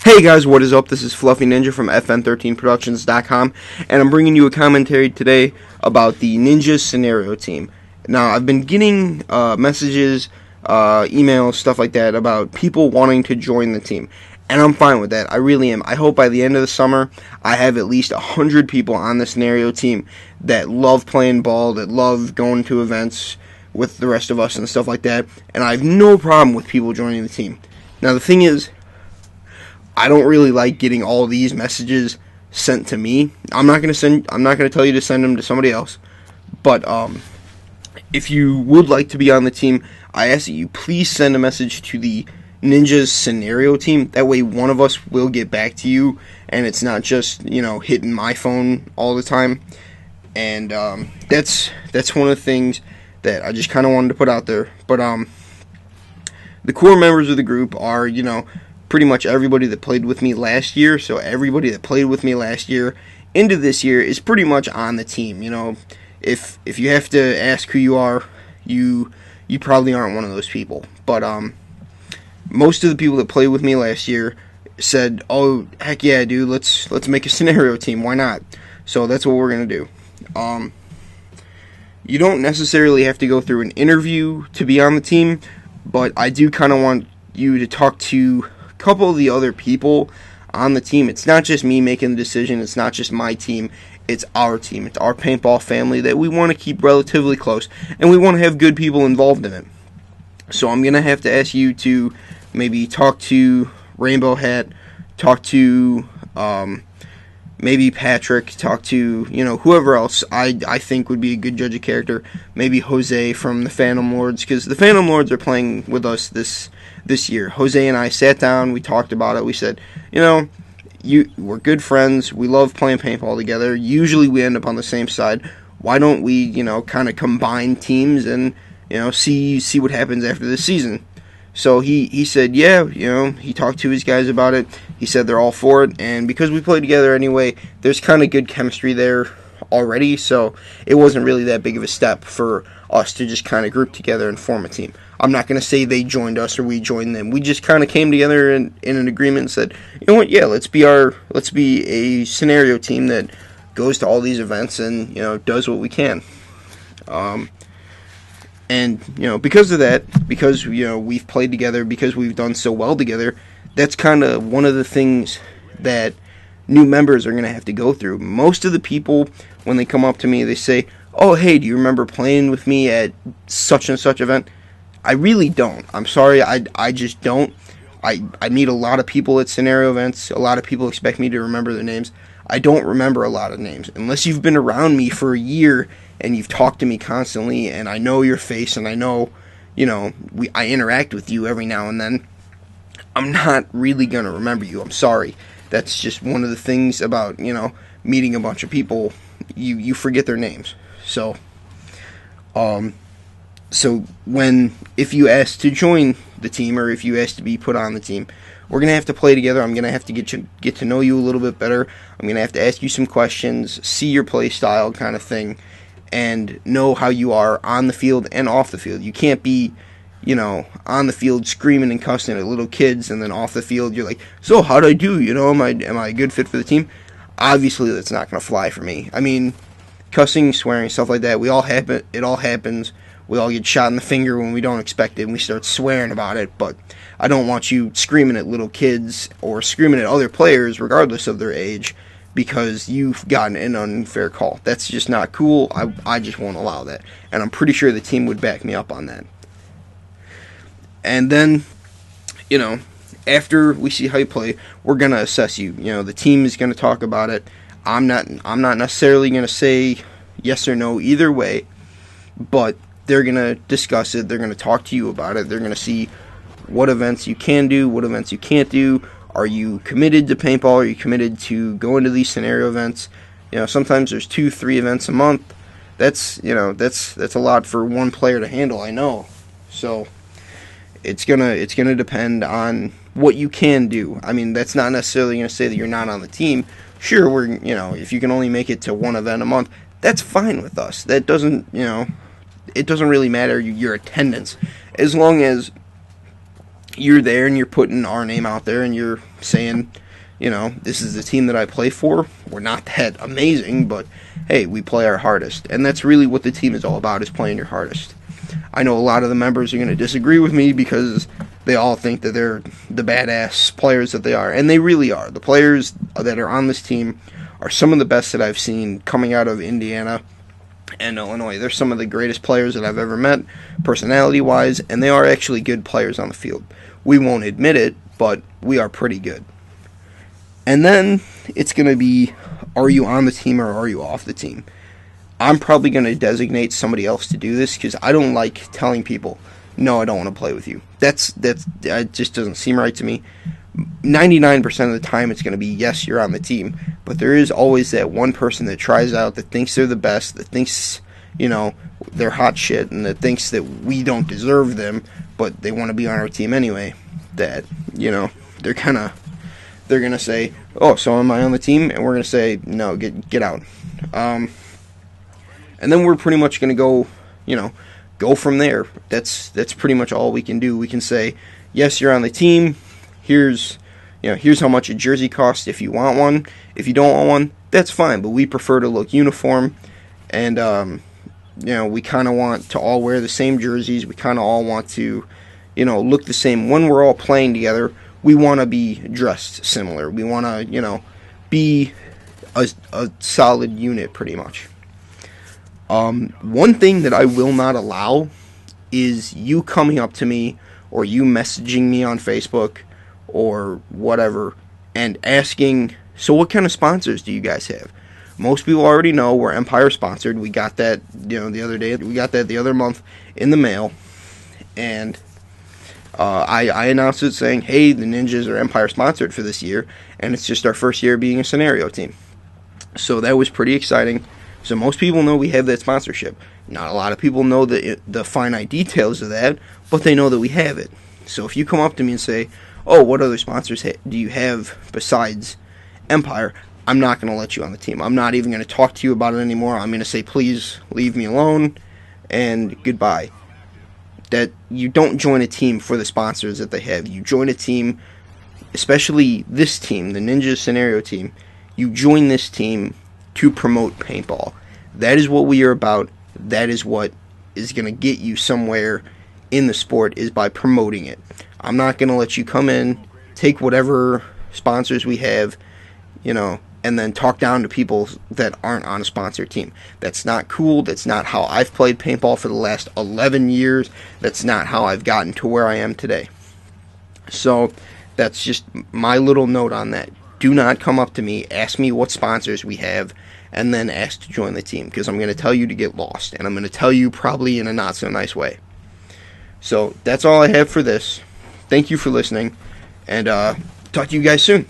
Hey guys, what is up? This is Fluffy Ninja from FN13productions.com, and I'm bringing you a commentary today about the Ninja Scenario team. Now, I've been getting messages, emails, stuff like that about people wanting to join the team, and I'm fine with that. I really am. I hope by the end of the summer, I have at least 100 people on the Scenario team that love playing ball, that love going to events with the rest of us and stuff like that, and I have no problem with people joining the team. Now, the thing is, I don't really like getting all these messages sent to me. I'm not gonna tell you to send them to somebody else. But if you would like to be on the team, I ask that you please send a message to the Ninjas Scenario team. That way, one of us will get back to you, and it's not just hitting my phone all the time. And that's one of the things that I just kind of wanted to put out there. But the core members of the group are pretty much everybody that played with me last year. So everybody that played with me last year into this year is pretty much on the team. If you have to ask who you are, you probably aren't one of those people. But most of the people that played with me last year said, "Oh, heck yeah, dude, let's make a scenario team. Why not?" So that's what we're gonna do. You don't necessarily have to go through an interview to be on the team, but I do kind of want you to talk to couple of the other people on the team. It's not just me making the decision. It's not just my team. It's our team. It's our paintball family that we want to keep relatively close, and we want to have good people involved in it. So I'm going to have to ask you to maybe talk to Rainbow Hat, talk to maybe Patrick, talk to whoever else I think would be a good judge of character. Maybe Jose from the Phantom Lords, because the Phantom Lords are playing with us this year. Jose and I sat down, we talked about it, we said, we're good friends, we love playing paintball together, usually we end up on the same side, why don't we, kind of combine teams and, see what happens after this season. So he said, yeah, he talked to his guys about it, he said they're all for it, and because we play together anyway, there's kind of good chemistry there already, so it wasn't really that big of a step for us to just kind of group together and form a team. I'm not going to say they joined us or we joined them. We just kind of came together in an agreement and said, you know what, yeah, let's be a scenario team that goes to all these events and, does what we can. And, because of that, because, we've played together, because we've done so well together, that's kind of one of the things that new members are going to have to go through. Most of the people, when they come up to me, they say, oh, hey, do you remember playing with me at such and such event? I really don't. I'm sorry, I just don't. I meet a lot of people at scenario events. A lot of people expect me to remember their names. I don't remember a lot of names. Unless you've been around me for a year and you've talked to me constantly and I know your face and I know, I interact with you every now and then, I'm not really going to remember you. I'm sorry. That's just one of the things about, meeting a bunch of people. You forget their names. So, if you ask to join the team or if you ask to be put on the team, we're going to have to play together. I'm going to have to get to know you a little bit better. I'm going to have to ask you some questions, see your play style kind of thing, and know how you are on the field and off the field. You can't be, on the field screaming and cussing at little kids, and then off the field you're like, so how'd I do? Am I a good fit for the team? Obviously, that's not going to fly for me. I mean, cussing, swearing, stuff like that, it all happens. We all get shot in the finger when we don't expect it, and we start swearing about it, but I don't want you screaming at little kids or screaming at other players, regardless of their age, because you've gotten an unfair call. That's just not cool. I just won't allow that, and I'm pretty sure the team would back me up on that. And then, after we see how you play, we're going to assess you. The team is going to talk about it. I'm not necessarily going to say yes or no either way, but they're going to discuss it. They're going to talk to you about it. They're going to see what events you can do, what events you can't do. Are you committed to paintball? Are you committed to going to these scenario events? Sometimes there's 2-3 events a month. That's a lot for one player to handle, I know. So it's gonna depend on what you can do. I mean, that's not necessarily going to say that you're not on the team. Sure, if you can only make it to one event a month, that's fine with us. That doesn't, it doesn't really matter your attendance, as long as you're there and you're putting our name out there and you're saying, this is the team that I play for. We're not that amazing, but hey, we play our hardest. And that's really what the team is all about, is playing your hardest. I know a lot of the members are going to disagree with me because they all think that they're the badass players that they are. And they really are. The players that are on this team are some of the best that I've seen coming out of Indiana and Illinois. They're some of the greatest players that I've ever met, personality-wise, and they are actually good players on the field. We won't admit it, but we are pretty good. And then it's going to be, are you on the team or are you off the team? I'm probably going to designate somebody else to do this because I don't like telling people, no, I don't want to play with you. That just doesn't seem right to me. 99% of the time it's going to be, yes, you're on the team. But there is always that one person that tries out, that thinks they're the best, that thinks, they're hot shit, and that thinks that we don't deserve them, but they want to be on our team anyway. That, they're going to say, oh, so am I on the team? And we're going to say, no, get out. And then we're pretty much going to go from there. That's pretty much all we can do. We can say, yes, you're on the team. Here's how much a jersey costs if you want one. If you don't want one, that's fine. But we prefer to look uniform, and we kind of want to all wear the same jerseys. We kind of all want to, look the same. When we're all playing together, we want to be dressed similar. We want to, be a solid unit, pretty much. One thing that I will not allow is you coming up to me or you messaging me on Facebook or whatever and asking, so what kind of sponsors do you guys have? Most people already know we're Empire sponsored. We got that, the other day. We got that the other month in the mail. And I announced it saying, hey, the Ninjas are Empire sponsored for this year. And it's just our first year being a scenario team. So that was pretty exciting. So most people know we have that sponsorship. Not a lot of people know the finite details of that, but they know that we have it. So if you come up to me and say, oh, what other sponsors do you have besides Empire? I'm not going to let you on the team. I'm not even going to talk to you about it anymore. I'm going to say, please leave me alone and goodbye. That you don't join a team for the sponsors that they have. You join a team, especially this team, the Ninja Scenario team. You join this team to promote paintball. That is what we are about. That is what is going to get you somewhere in the sport, is by promoting it. I'm not going to let you come in, take whatever sponsors we have, and then talk down to people that aren't on a sponsor team. That's not cool. That's not how I've played paintball for the last 11 years. That's not how I've gotten to where I am today. So that's just my little note on that. Do not come up to me, ask me what sponsors we have, and then ask to join the team, because I'm going to tell you to get lost, and I'm going to tell you probably in a not so nice way. So that's all I have for this. Thank you for listening, and talk to you guys soon.